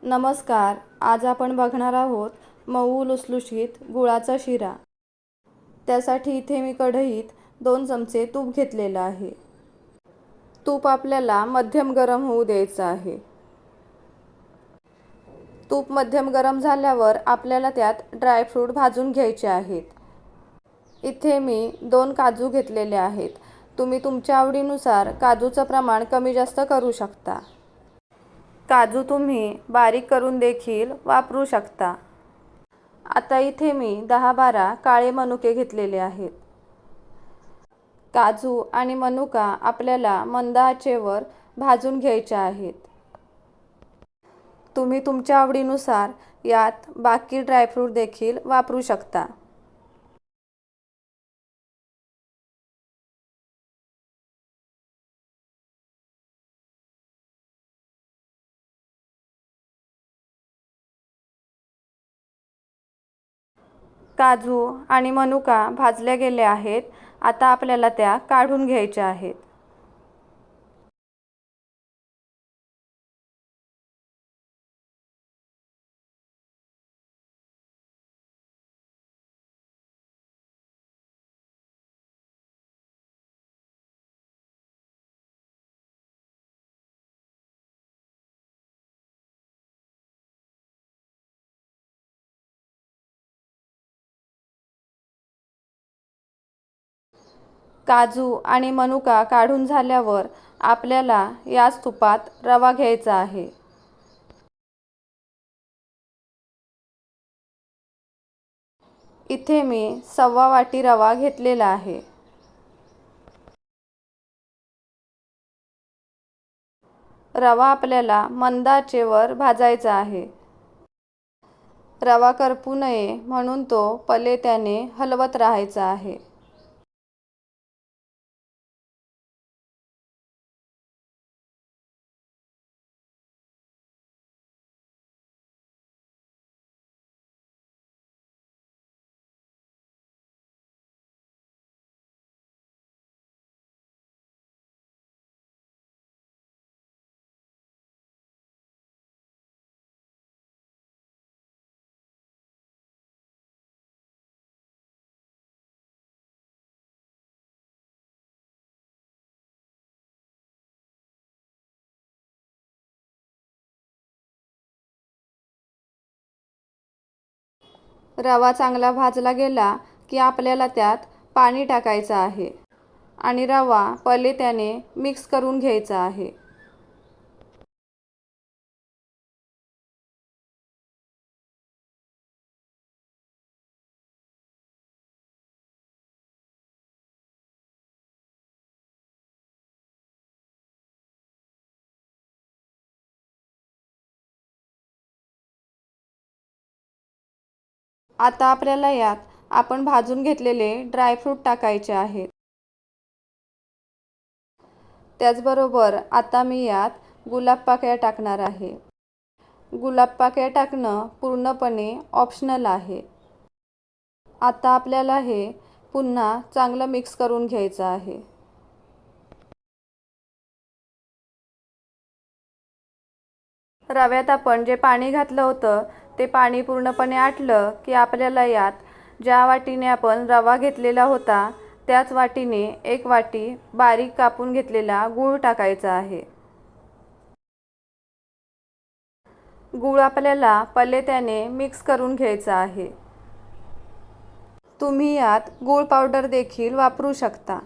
नमस्कार. आज आपण बघणार आहोत मऊ लुसलुशीत गुळाचा शिरा. त्यासाठी इथे मी कढईत 2 चमचे तूप घेतलेलं आहे. तूप आपल्याला मध्यम गरम होऊ द्यायचं आहे. तूप मध्यम गरम झाल्यावर आपल्याला त्यात ड्रायफ्रूट भाजून घ्यायचे आहेत. इथे मी 2 काजू घेतलेले आहेत. तुम्ही तुमच्या आवडीनुसार काजूचं प्रमाण कमी जास्त करू शकता. काजू तुम्ही बारीक करून देखील वापरू शकता. आता इथे मी 10-12 काळे मनुके घेतलेले आहेत. काजू आणि मनुका आपल्याला मंद आचेवर भाजून घ्यायचे आहेत. तुम्ही तुमच्या आवडीनुसार यात बाकी ड्रायफ्रूट देखील वापरू शकता. काजू आणि मनुका भाजल्या गेल्या आहेत. आता आपल्याला त्या काढून घ्यायच्या आहेत. काजू आणि मनुका काढून झाल्यावर आपल्याला याच तुपात रवा घ्यायचा आहे. इथे मी 1/2 वाटी रवा घेतलेला आहे. रवा आपल्याला मंद आचेवर भाजायचा आहे. रवा करपू नये म्हणून तो पलेत्याने हलवत राहायचा आहे. रवा चांगला भाजला गेला की आपल्याला त्यात पाणी टाकायचं आहे आणि रवा पलेत्याने मिक्स करून घ्यायचा आहे. आता आपल्याला यात आपण भाजून घेतलेले ड्रायफ्रूट टाकायचे आहेत. त्याचबरोबर आता मी यात गुलाब पाकळ्या टाकणार आहे. गुलाब पाकळ्या टाकणं पूर्णपणे ऑप्शनल आहे. आता आपल्याला हे पुन्हा चांगलं मिक्स करून घ्यायचं आहे. रव्यात आपण जे पाणी घातलं होतं ते पाणी पूर्णपणे आटलं की आपल्याला यात ज्या वाटीने आपण रवा घेतलेला होता त्याच वाटीने 1 वाटी बारीक कापून घेतलेला गूळ टाकायचा आहे. गूळ आपल्याला पलेत्याने मिक्स करून घ्यायचा आहे. तुम्ही यात गूळ पावडर देखील वापरू शकता.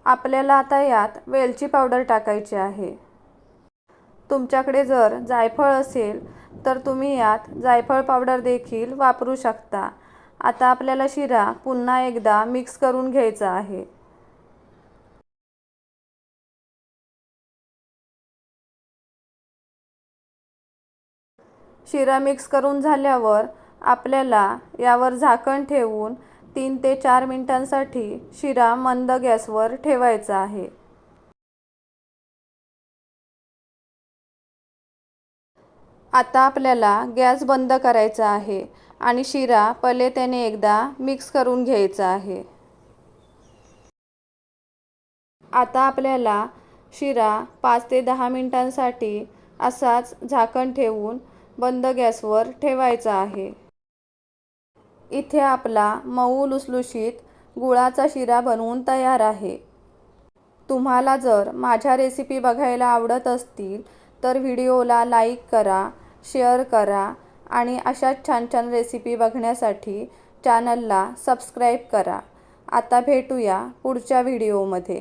आपल्याला आता यात वेलची पावडर टाकायची आहे. तुमच्याकडे जर जायफळ असेल तर तुम्ही यात जायफळ पावडर देखील वापरू शकता. आता आपल्याला शिरा पुन्हा एकदा मिक्स करून घ्यायचा आहे. शिरा मिक्स करून झाल्यावर आपल्याला यावर झाकण ठेवून 3 ते 4 मिनिटांसाठी शिरा मंद गॅसवर ठेवायचा आहे. आता आपल्याला गॅस बंद करायचा आहे आणि शिरा पलेत्याने एकदा मिक्स करून घ्यायचा आहे. आता आपल्याला शिरा 5 ते 10 मिनिटांसाठी असाच झाकण ठेवून बंद गॅसवर ठेवायचा आहे. इथे आपला मऊ लुसलुशीत गुळाचा शिरा बनवून तयार आहे. तुम्हाला जर माझ्या रेसिपी बघायला आवडत असतील तर व्हिडिओला लाईक करा, शेअर करा आणि अशाच छान छान रेसिपी बघण्यासाठी चॅनलला सबस्क्राईब करा. आता भेटूया पुढच्या व्हिडिओमध्ये.